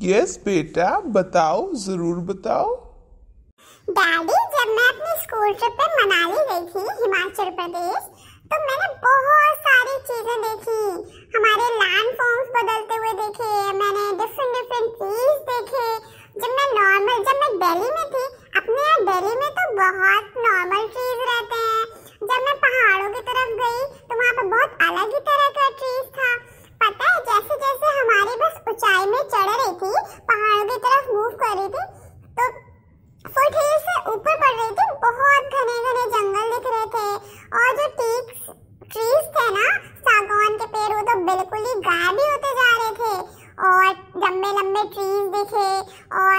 Yes बेटा, बताओ, जरूर बताओ। डैडी, जब मैं अपनी स्कूल ट्रिप पे मनाली गई थी, हिमाचल प्रदेश, तो मैंने बहुत सारी चीजें देखी। हमारे लैंड फॉर्म्स बदलते हुए देखे, मैंने डिफरेंट डिफरेंट ट्रीज देखे। जब मैं दिल्ली में थी, अपने यहाँ दिल्ली में तो बहुत नॉर्मल ट्रीज रहते हैं। जब मैं पहाड़ों की तरफ गई तो वहाँ पे बहुत अलग ही तरह का ट्रीज था। पता है, जैसे जैसे हमारी बस ऊंचाई में चढ़ रही थी, पहाड़ों की तरफ मूव कर रही थी, तो फुट हिल से ऊपर बढ़ रही थी, बहुत घने घने जंगल दिख रहे थे। और जो ट्रीज थे ना, सागौन के पेड़, वो तो बिल्कुल ही गायब ही होते जा रहे थे। और लंबे लंबे ट्रीज दिखे, और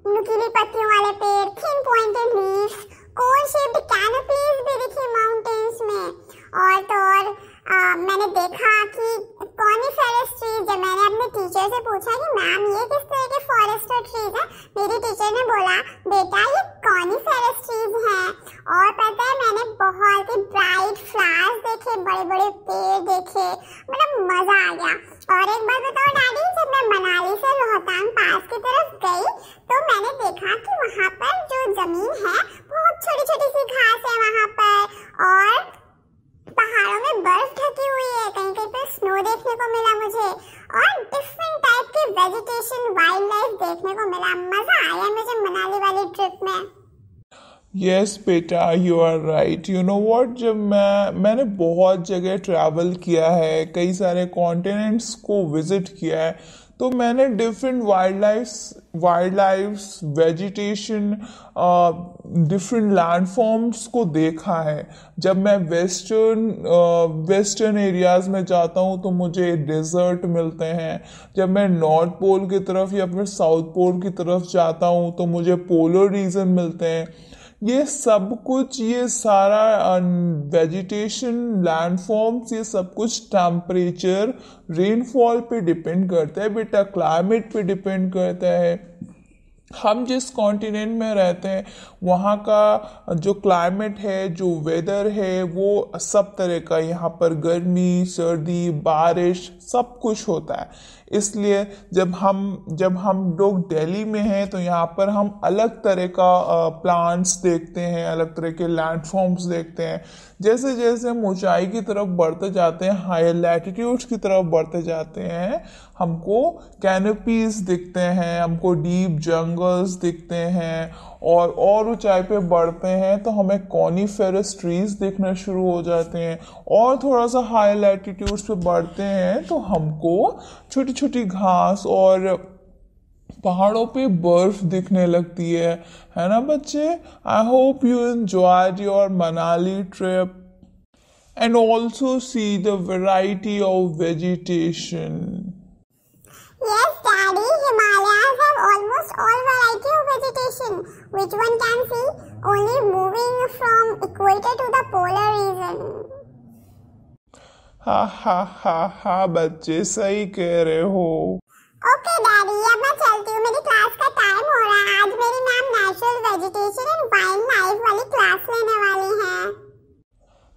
नुकीली पत्तियों वाले पेड़, थिन पॉइंटेड लीव्स, कोन शेप्ड कैनोपीज भी दिखी माउंटेन्स में। और तो और मैंने देखा कि कॉनिफेरस ट्रीज। जब मैंने अपने टीचर से पूछा कि मैम ये किस तरह के फॉरेस्ट ट्रीज है, मेरी टीचर ने बोला बेटा ये कॉनिफेरस ट्रीज हैं। और पता है, मैंने बहुत ही ब्राइट फ्लावर्स देखे, बड़े बड़े पेड़ देखे, मतलब मजा आ गया। और एक बात बताओ डैडी, जब मैं मनाली से रोहतांग पास की तरफ गई तो मैंने देखा कि वहाँ पर जो जमीन है, बहुत छोटी छोटी सी घास है वहाँ पर, और पहाड़ों में बर्फ ढकी हुई है, कहीं कहीं पर स्नो देखने को मिला मुझे, और डिफरेंट टाइप के वेजिटेशन, वाइल्ड लाइफ देखने को मिला। मजा आया मुझे मनाली वाली ट्रिप में। यस बेटा, you are right. You know what, जब मैंने बहुत जगह ट्रैवल किया है, कई सारे कॉन्टिनेंट्स को विजिट किया है, तो मैंने different wild lifes, vegetation, different land forms को देखा है। जब मैं वेस्टर्न एरियाज में जाता हूँ तो मुझे डेजर्ट मिलते हैं। जब मैं नॉर्थ पोल की तरफ या फिर साउथ पोल की तरफ जाता हूँ तो मुझे पोलर रीजन मिलते हैं। ये सब कुछ, ये सारा वेजिटेशन, लैंडफॉर्म्स, ये सब कुछ टेम्परेचर, रेनफॉल पे डिपेंड करता है बेटा, क्लाइमेट पे डिपेंड करता है। हम जिस कॉन्टिनेंट में रहते हैं वहाँ का जो क्लाइमेट है, जो वेदर है, वो सब तरह का, यहाँ पर गर्मी, सर्दी, बारिश सब कुछ होता है। इसलिए जब हम लोग दिल्ली में हैं तो यहाँ पर हम अलग तरह का प्लांट्स देखते हैं, अलग तरह के लैंडफॉर्म्स देखते हैं। जैसे जैसे हम ऊंचाई की तरफ बढ़ते जाते हैं, हायर लैटिट्यूड्स की तरफ बढ़ते जाते हैं, हमको कैनोपीज दिखते हैं, हमको डीप जंगल्स दिखते हैं, और ऊंचाई पे बढ़ते हैं तो हमें कॉनिफेरस ट्रीज दिखना शुरू हो जाते हैं, और थोड़ा सा हाई लैटिट्यूड्स पे बढ़ते हैं तो हमको छोटी छोटी घास और पहाड़ों पे बर्फ दिखने लगती है ना बच्चे। I hope you enjoyed your Manali trip and also see the variety of vegetation. Yes, Daddy, Himalayas have almost all variety of vegetation, which one can see only moving from equator to the polar region. हा हा हा हा बच्चे, सही कह रहे हो। Okay daddy, अब मैं चलती हूँ, मेरी क्लास का टाइम हो रहा है। आज मेरी ma'am natural vegetation and wild life वाली क्लास लेने वाली हैं।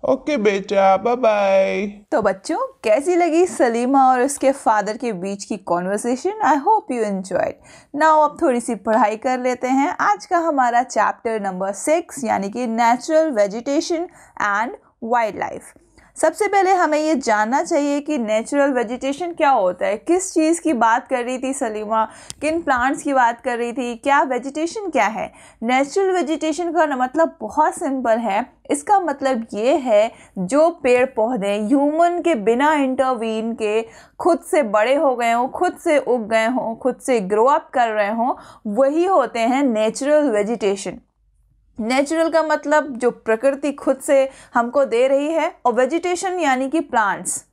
ओके बेटा, बाय बाय। तो बच्चों, कैसी लगी सलीमा और उसके फादर के बीच की conversation? I hope you enjoyed. Now अब थोड़ी सी पढ़ाई कर लेते हैं। आज का हमारा चैप्टर नंबर 6 यानी कि natural vegetation and wild life. सबसे पहले हमें ये जानना चाहिए कि नेचुरल वेजिटेशन क्या होता है। किस चीज़ की बात कर रही थी सलीमा, किन प्लांट्स की बात कर रही थी, क्या वेजिटेशन क्या है? नेचुरल वेजिटेशन का मतलब बहुत सिंपल है। इसका मतलब ये है जो पेड़ पौधे ह्यूमन के बिना इंटरवीन के खुद से बड़े हो गए हों, खुद से उग गए हों, खुद से ग्रो अप कर रहे हों, वही होते हैं नेचुरल वेजिटेशन। नेचुरल का मतलब जो प्रकृति खुद से हमको दे रही है, और वेजिटेशन यानी कि प्लांट्स,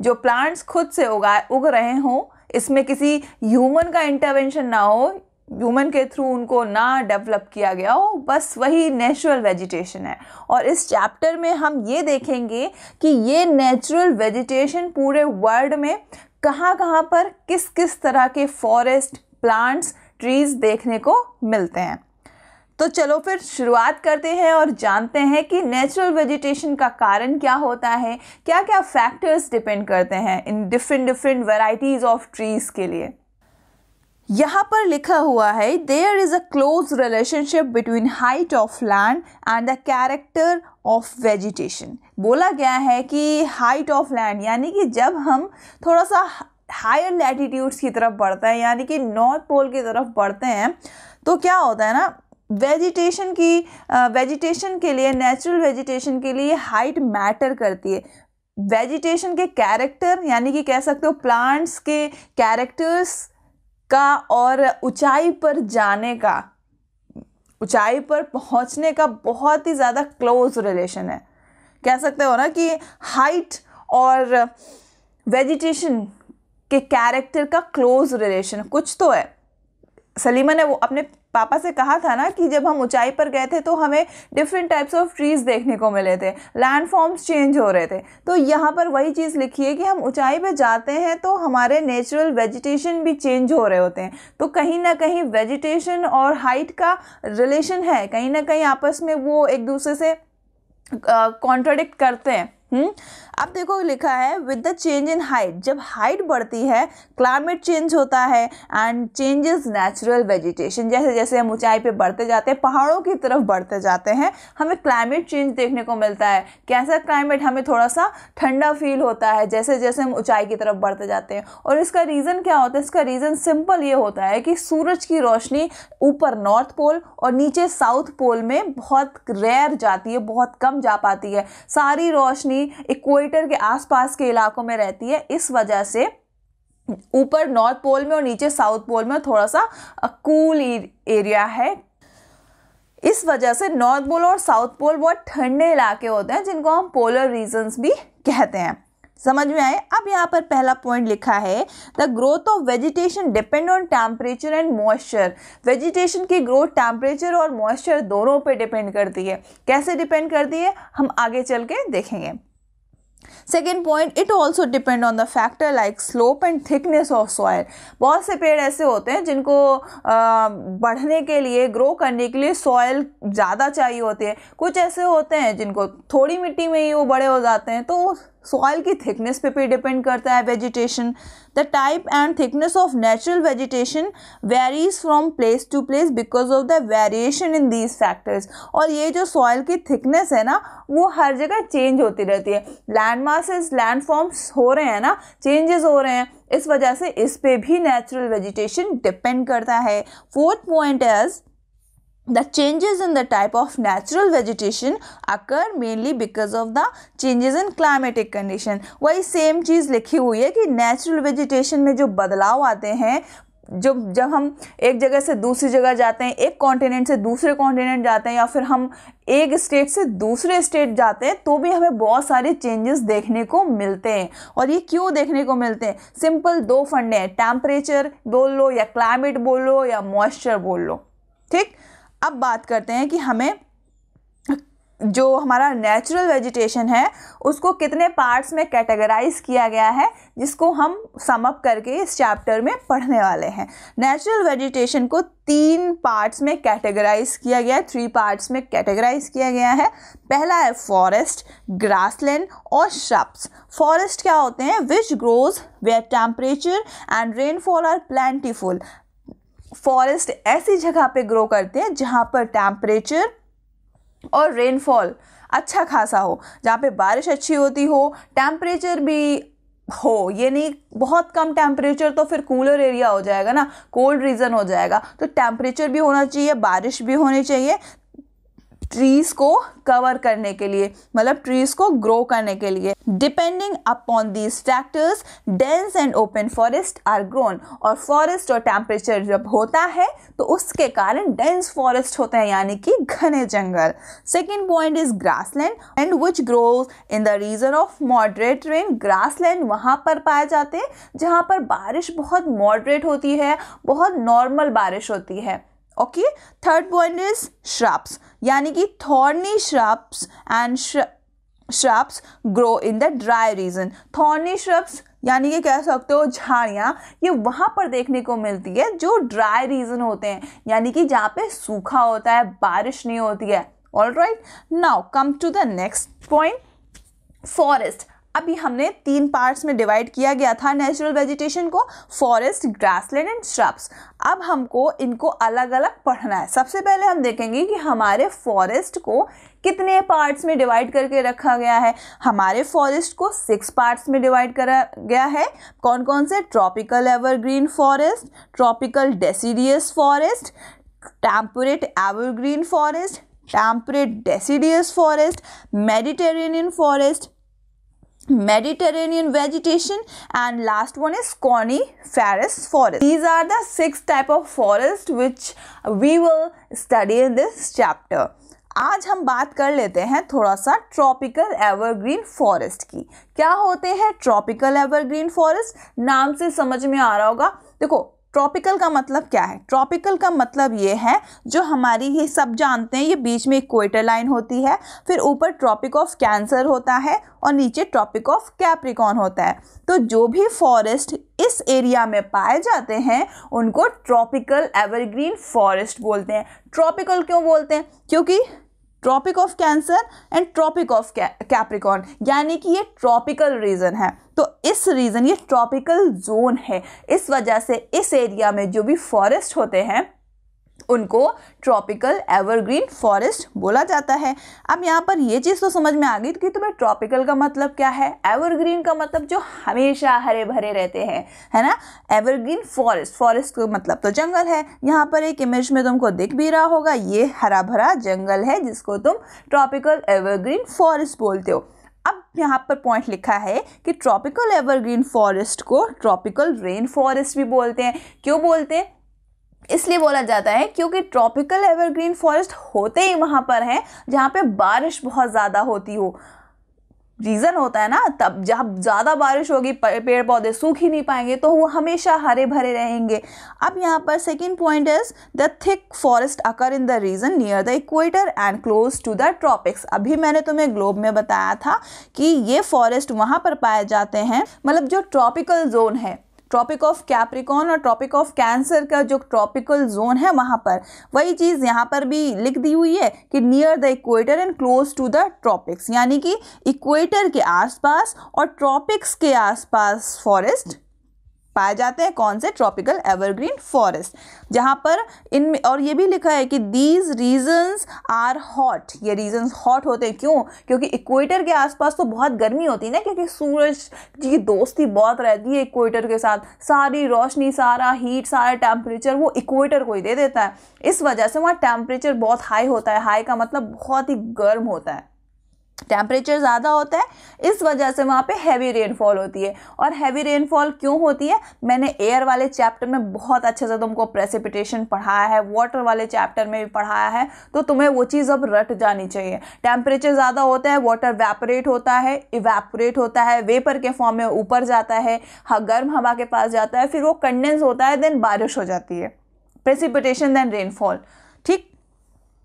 जो प्लांट्स खुद से उग रहे हों, इसमें किसी ह्यूमन का इंटरवेंशन ना हो, ह्यूमन के थ्रू उनको ना डेवलप किया गया हो, बस वही नेचुरल वेजिटेशन है। और इस चैप्टर में हम ये देखेंगे कि ये नेचुरल वेजिटेशन पूरे वर्ल्ड में कहाँ कहाँ पर किस किस तरह के फॉरेस्ट, प्लांट्स, ट्रीज देखने को मिलते हैं। तो चलो फिर शुरुआत करते हैं और जानते हैं कि नेचुरल वेजिटेशन का कारण क्या होता है, क्या क्या फैक्टर्स डिपेंड करते हैं in different varieties of trees के लिए। यहाँ पर लिखा हुआ है there is a close relationship between height of land and the character of vegetation. बोला गया है कि हाइट ऑफ लैंड यानी कि जब हम थोड़ा सा हायर लैटिट्यूड्स की तरफ बढ़ते हैं, यानी कि नॉर्थ पोल की तरफ बढ़ते हैं, तो क्या होता है ना, वेजिटेशन के लिए, नेचुरल वेजिटेशन के लिए हाइट मैटर करती है। वेजिटेशन के कैरेक्टर यानी कि कह सकते हो प्लांट्स के कैरेक्टर्स का और ऊंचाई पर जाने का, ऊंचाई पर पहुंचने का बहुत ही ज़्यादा क्लोज रिलेशन है। कह सकते हो ना कि हाइट और वेजिटेशन के कैरेक्टर का क्लोज रिलेशन कुछ तो है। सलीमा ने वो अपने पापा से कहा था ना कि जब हम ऊंचाई पर गए थे तो हमें डिफरेंट टाइप्स ऑफ ट्रीज देखने को मिले थे, लैंड फॉर्म्स चेंज हो रहे थे। तो यहाँ पर वही चीज़ लिखी है कि हम ऊंचाई पे जाते हैं तो हमारे नेचुरल वेजिटेशन भी चेंज हो रहे होते हैं। तो कहीं ना कहीं वेजिटेशन और हाइट का रिलेशन है, कहीं ना कहीं आपस में वो एक दूसरे से कॉन्ट्राडिक्ट करते हैं। अब देखो लिखा है with the change in height, जब हाइट बढ़ती है क्लाइमेट चेंज होता है एंड चेंजेस नेचुरल वेजिटेशन। जैसे जैसे हम ऊंचाई पे बढ़ते जाते हैं, पहाड़ों की तरफ बढ़ते जाते हैं, हमें क्लाइमेट चेंज देखने को मिलता है। कैसा क्लाइमेट, हमें थोड़ा सा ठंडा फील होता है जैसे जैसे हम ऊंचाई की तरफ बढ़ते जाते हैं। और इसका रीज़न क्या होता है? इसका रीज़न सिंपल ये होता है कि सूरज की रोशनी ऊपर नॉर्थ पोल और नीचे साउथ पोल में बहुत रेयर जाती है, बहुत कम जा पाती है। सारी रोशनी इक्वेटर के आसपास के इलाकों में रहती है। इस वजह से ऊपर नॉर्थ पोल में और नीचे साउथ पोल में थोड़ा सा कूल एरिया है। इस वजह से नॉर्थ पोल और साउथ पोल बहुत ठंडे इलाके होते हैं जिनको हम पोलर रीजन्स भी कहते हैं। समझ में आए? अब यहाँ पर पहला पॉइंट लिखा है the growth of vegetation depend on temperature and moisture. Vegetation की ग्रोथ टेम्परेचर और मॉइस्चर दोनों पे डिपेंड करती है। कैसे डिपेंड करती है हम आगे चल के देखेंगे। Second point, it also depend on the factor like slope and thickness of soil. बहुत से पेड़ ऐसे होते हैं जिनको बढ़ने के लिए, ग्रो करने के लिए सॉइल ज़्यादा चाहिए होती है। कुछ ऐसे होते हैं जिनको थोड़ी मिट्टी में ही वो बड़े हो जाते हैं। तो सॉइल की थिकनेस पे भी डिपेंड करता है vegetation. The type and thickness of natural vegetation varies from place to place because of the variation in these factors. और ये जो सॉइल की थिकनेस है ना, वो हर जगह चेंज होती रहती है। लैंड मासेस, लैंड फॉर्म्स हो रहे हैं ना, चेंजेस हो रहे हैं, इस वजह से इस पे भी नेचुरल वेजिटेशन डिपेंड करता है। Fourth point is the changes in the type of natural vegetation occur mainly because of the changes in climatic condition। वही सेम चीज़ लिखी हुई है कि नेचुरल वेजिटेशन में जो बदलाव आते हैं, जब हम एक जगह से दूसरी जगह जाते हैं, एक कॉन्टिनेंट से दूसरे कॉन्टिनेंट जाते हैं, या फिर हम एक स्टेट से दूसरे स्टेट जाते हैं, तो भी हमें बहुत सारे चेंजेस देखने को मिलते हैं। और ये क्यों देखने को मिलते हैं? सिंपल दो फंडे हैं, टेम्परेचर बोल लो या क्लाइमेट बोल लो या मॉइस्चर बोल लो। ठीक, अब बात करते हैं कि हमें जो हमारा नेचुरल वेजिटेशन है उसको कितने पार्ट्स में कैटेगराइज किया गया है, जिसको हम सम अप करके इस चैप्टर में पढ़ने वाले हैं। नेचुरल वेजिटेशन को 3 पार्ट्स में कैटेगराइज किया गया है, 3 पार्ट्स में कैटेगराइज किया गया है। पहला है फॉरेस्ट, ग्रासलैंड और श्रब्स। फॉरेस्ट क्या होते हैं? Which grows where temperature and rainfall are plentiful. Forest ऐसी जगह पे ग्रो करते हैं जहाँ पर टेम्परेचर और रेनफॉल अच्छा खासा हो, जहाँ पे बारिश अच्छी होती हो, टेम्परेचर भी हो। ये नहीं बहुत कम टेम्परेचर तो फिर कूलर एरिया हो जाएगा ना, कोल्ड रीजन हो जाएगा। तो टेम्परेचर भी होना चाहिए, बारिश भी होनी चाहिए, ट्रीज को कवर करने के लिए, मतलब ट्रीज को ग्रो करने के लिए। Depending upon these factors dense and open forest are grown. और फॉरेस्ट और टेम्परेचर जब होता है तो उसके कारण डेंस फॉरेस्ट होते हैं, यानी कि घने जंगल। Second point is grassland and which grows in the region of moderate rain. Grassland वहाँ पर पाए जाते हैं जहाँ पर बारिश बहुत मॉडरेट होती है, बहुत नॉर्मल बारिश होती है। Okay, third point is shrubs, यानी कि thorny shrubs and shrubs grow in the dry region. Thorny shrubs यानी कि कह सकते हो झाड़ियाँ, ये वहाँ पर देखने को मिलती है जो ड्राई रीजन होते हैं, यानी कि जहाँ पे सूखा होता है, बारिश नहीं होती है। Alright, now come to the next point, forest. अभी हमने 3 पार्ट्स में डिवाइड किया गया था नेचुरल वेजिटेशन को, फॉरेस्ट, ग्रासलैंड एंड श्रब्स। अब हमको इनको अलग अलग पढ़ना है। सबसे पहले हम देखेंगे कि हमारे फॉरेस्ट को कितने पार्ट्स में डिवाइड करके रखा गया है। हमारे फॉरेस्ट को 6 पार्ट्स में डिवाइड करा गया है। कौन कौन से? Tropical evergreen forest, tropical deciduous forest, temperate evergreen forest, temperate deciduous forest, Mediterranean forest, Mediterranean vegetation, and last one is coniferous forest. These are the 6 type of forest which we will study in this chapter. आज हम बात कर लेते हैं थोड़ा सा tropical evergreen forest की। क्या होते हैं ट्रॉपिकल एवरग्रीन फॉरेस्ट? नाम से समझ में आ रहा होगा। देखो, ट्रॉपिकल का मतलब क्या है? ट्रॉपिकल का मतलब ये है, जो हमारी, ये सब जानते हैं, ये बीच में इक्वेटर लाइन होती है, फिर ऊपर ट्रॉपिक ऑफ कैंसर होता है और नीचे ट्रॉपिक ऑफ कैप्रिकॉर्न होता है। तो जो भी फॉरेस्ट इस एरिया में पाए जाते हैं उनको ट्रॉपिकल एवरग्रीन फॉरेस्ट बोलते हैं। ट्रॉपिकल क्यों बोलते हैं? क्योंकि tropic of cancer and tropic of capricorn, यानी कि ये ट्रॉपिकल रीजन है। तो इस रीजन, ये ट्रॉपिकल जोन है, इस वजह से इस एरिया में जो भी फॉरेस्ट होते हैं उनको ट्रॉपिकल एवरग्रीन फॉरेस्ट बोला जाता है। अब यहाँ पर ये चीज़ तो समझ में आ गई कि तुम्हें ट्रॉपिकल का मतलब क्या है, एवरग्रीन का मतलब जो हमेशा हरे भरे रहते हैं, है ना। एवरग्रीन फॉरेस्ट, फॉरेस्ट का मतलब तो जंगल है। यहाँ पर एक इमेज में तुमको दिख भी रहा होगा, ये हरा भरा जंगल है जिसको तुम ट्रॉपिकल एवरग्रीन फॉरेस्ट बोलते हो। अब यहाँ पर पॉइंट लिखा है कि ट्रॉपिकल एवरग्रीन फॉरेस्ट को ट्रॉपिकल रेन फॉरेस्ट भी बोलते हैं। क्यों बोलते हैं? इसलिए बोला जाता है क्योंकि ट्रॉपिकल एवरग्रीन फॉरेस्ट होते ही वहाँ पर हैं जहाँ पे बारिश बहुत ज़्यादा होती हो। रीज़न होता है ना, तब जब ज़्यादा बारिश होगी पेड़ पौधे सूख ही नहीं पाएंगे, तो वो हमेशा हरे भरे रहेंगे। अब यहाँ पर second point is the thick forest occur in the region near the equator and close to the tropics. अभी मैंने तुम्हें ग्लोब में बताया था कि ये फॉरेस्ट वहाँ पर पाए जाते हैं, मतलब जो ट्रॉपिकल जोन है, ट्रॉपिक ऑफ कैप्रिकॉर्न और ट्रॉपिक ऑफ कैंसर का जो ट्रॉपिकल जोन है वहाँ पर, वही चीज़ यहाँ पर भी लिख दी हुई है कि near the equator and close to the tropics, यानी कि इक्वेटर के आसपास और ट्रॉपिक्स के आसपास फॉरेस्ट पाए जाते हैं। कौन से? ट्रॉपिकल एवरग्रीन फॉरेस्ट, जहाँ पर इनमें, और ये भी लिखा है कि दीज रीजन्स आर हॉट, ये रीजन्स हॉट होते हैं। क्यों? क्योंकि इक्वेटर के आसपास तो बहुत गर्मी होती है ना, क्योंकि सूरज की दोस्ती बहुत रहती है इक्वेटर के साथ, सारी रोशनी, सारा हीट, सारा टेम्परेचर वो इक्वेटर को ही दे देता है। इस वजह से वहाँ टेम्परेचर बहुत हाई होता है। हाई का मतलब बहुत ही गर्म होता है, टेम्परेचर ज़्यादा होता है, इस वजह से वहाँ पे हैवी रेनफॉल होती है। और हैवी रेनफॉल क्यों होती है? मैंने एयर वाले चैप्टर में बहुत अच्छे से तुमको प्रेसिपिटेशन पढ़ाया है, वाटर वाले चैप्टर में भी पढ़ाया है, तो तुम्हें वो चीज़ अब रट जानी चाहिए। टेम्परेचर ज़्यादा होता है, वाटर वेपोरेट होता है, इवेपोरेट होता है, वेपर के फॉर्म में ऊपर जाता है, गर्म हवा के पास जाता है, फिर वो कंडेंस होता है, देन बारिश हो जाती है, प्रेसिपिटेशन देन रेनफॉल। ठीक,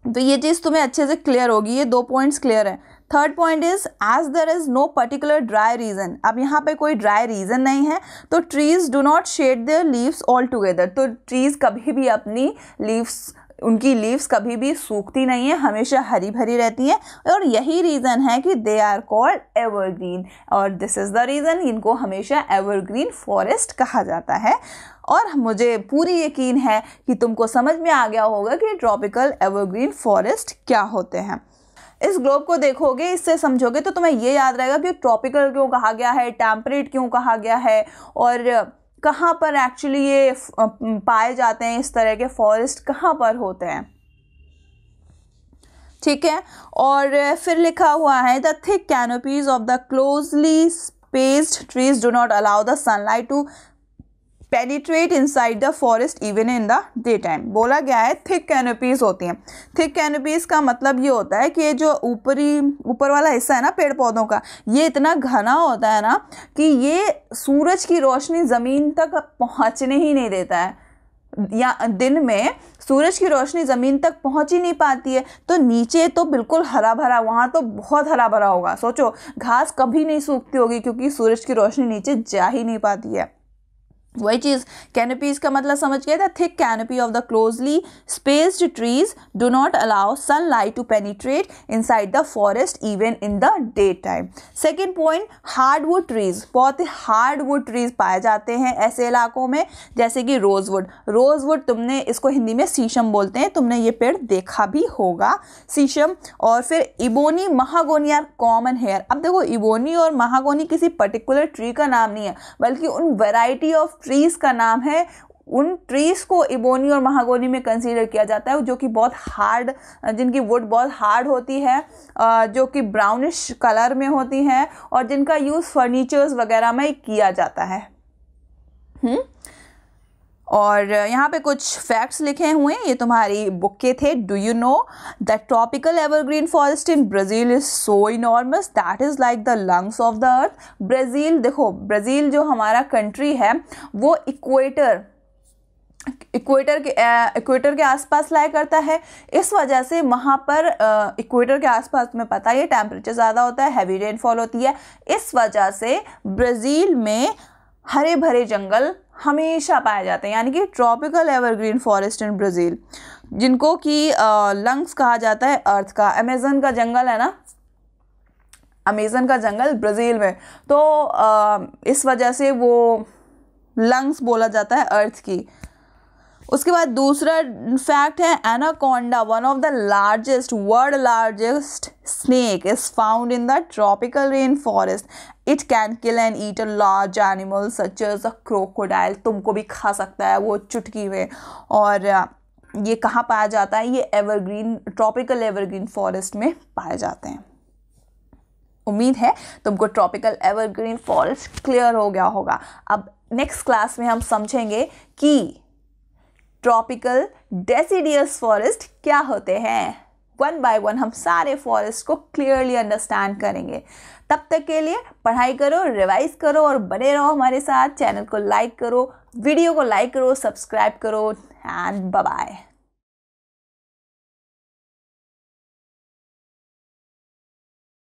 तो ये चीज़ तुम्हें अच्छे से क्लियर होगी, ये 2 पॉइंट्स क्लियर है। Third point is as there is no particular dry region, अब यहाँ पे कोई ड्राई रीजन नहीं है, तो trees do not shed their leaves all together, तो ट्रीज कभी भी अपनी लीव्स, उनकी लीव्स कभी भी सूखती नहीं है, हमेशा हरी भरी रहती हैं, और यही रीज़न है कि दे आर कॉल्ड एवरग्रीन, और दिस इज़ द रीज़न इनको हमेशा एवरग्रीन फॉरेस्ट कहा जाता है। और मुझे पूरी यकीन है कि तुमको समझ में आ गया होगा कि ट्रॉपिकल एवरग्रीन फॉरेस्ट क्या होते हैं। इस ग्लोब को देखोगे, इससे समझोगे तो तुम्हें ये याद रहेगा कि ट्रॉपिकल क्यों कहा गया है, टेम्परेट क्यों कहा गया है, और कहाँ पर एक्चुअली ये पाए जाते हैं, इस तरह के फॉरेस्ट कहाँ पर होते हैं। ठीक है, और फिर लिखा हुआ है the thick canopies of the closely spaced trees do not allow the sunlight to penetrate inside the forest even in the day time. बोला गया है थिक कैनोपीज होती हैं। थिक कैनोपीज का मतलब ये होता है कि ये जो ऊपर वाला हिस्सा है ना पेड़ पौधों का, ये इतना घना होता है ना कि ये सूरज की रोशनी ज़मीन तक पहुंचने ही नहीं देता है। या दिन में सूरज की रोशनी ज़मीन तक पहुंच ही नहीं पाती है, तो नीचे तो बिल्कुल हरा भरा, वहाँ तो बहुत हरा भरा होगा। सोचो, घास कभी नहीं सूखती होगी क्योंकि सूरज की रोशनी नीचे जा ही नहीं पाती है। वही चीज़ कैनोपीज का मतलब समझ गया था। Thick canopy of the closely spaced trees do not allow sunlight to penetrate inside the forest even in the day time. Second point, hardwood trees, बहुत ही हार्डवुड ट्रीज पाए जाते हैं ऐसे इलाकों में, जैसे कि रोजवुड। रोजवुड, तुमने इसको हिंदी में शीशम बोलते हैं, तुमने ये पेड़ देखा भी होगा, शीशम। और फिर इबोनी, महागोनी आर कॉमन हेयर। अब देखो, इबोनी और महागोनी किसी पर्टिकुलर ट्री का नाम नहीं है, बल्कि उन वेराइटी ऑफ ट्रीज का नाम है। उन ट्रीज को इबोनी और महागोनी में कंसीडर किया जाता है जो कि बहुत हार्ड, जिनकी वुड बहुत हार्ड होती है, जो कि ब्राउनिश कलर में होती हैं और जिनका यूज़ फर्नीचर्स वगैरह में किया जाता है। और यहाँ पे कुछ फैक्ट्स लिखे हुए हैं, ये तुम्हारी बुक के थे। Do you know the tropical evergreen forest in Brazil is so enormous that is like the lungs of the earth. Brazil, देखो ब्राज़ील जो हमारा कंट्री है वो इक्वेटर के आसपास लाया करता है। इस वजह से वहाँ पर इक्वेटर के आसपास, तुम्हें पता ही है, टेम्परेचर ज़्यादा होता है, हैवी रेनफॉल होती है। इस वजह से ब्राज़ील में हरे भरे जंगल हमेशा पाए जाते हैं, यानी कि ट्रॉपिकल एवरग्रीन फॉरेस्ट इन ब्राज़ील, जिनको कि लंग्स कहा जाता है अर्थ का। अमेज़न का जंगल है ना, अमेज़न का जंगल ब्राज़ील में, तो इस वजह से वो लंग्स बोला जाता है अर्थ की। उसके बाद दूसरा फैक्ट है, anaconda, one of the largest, world largest snake is found in the tropical rain forest. It can kill and eat a large animal such as a crocodile. तुमको भी खा सकता है वो चुटकी में। और ये कहाँ पाया जाता है? ये एवरग्रीन, ट्रॉपिकल एवरग्रीन फॉरेस्ट में पाए जाते हैं। उम्मीद है तुमको ट्रॉपिकल एवरग्रीन फॉरेस्ट क्लियर हो गया होगा। अब नेक्स्ट क्लास में हम समझेंगे कि ट्रॉपिकल डेसिडियस फॉरेस्ट क्या होते हैं। वन बाय वन हम सारे फॉरेस्ट को क्लियरली अंडरस्टैंड करेंगे। तब तक के लिए पढ़ाई करो, रिवाइज करो और बने रहो हमारे साथ। चैनल को लाइक करो, वीडियो को लाइक करो, सब्सक्राइब करो एंड बाय बाय।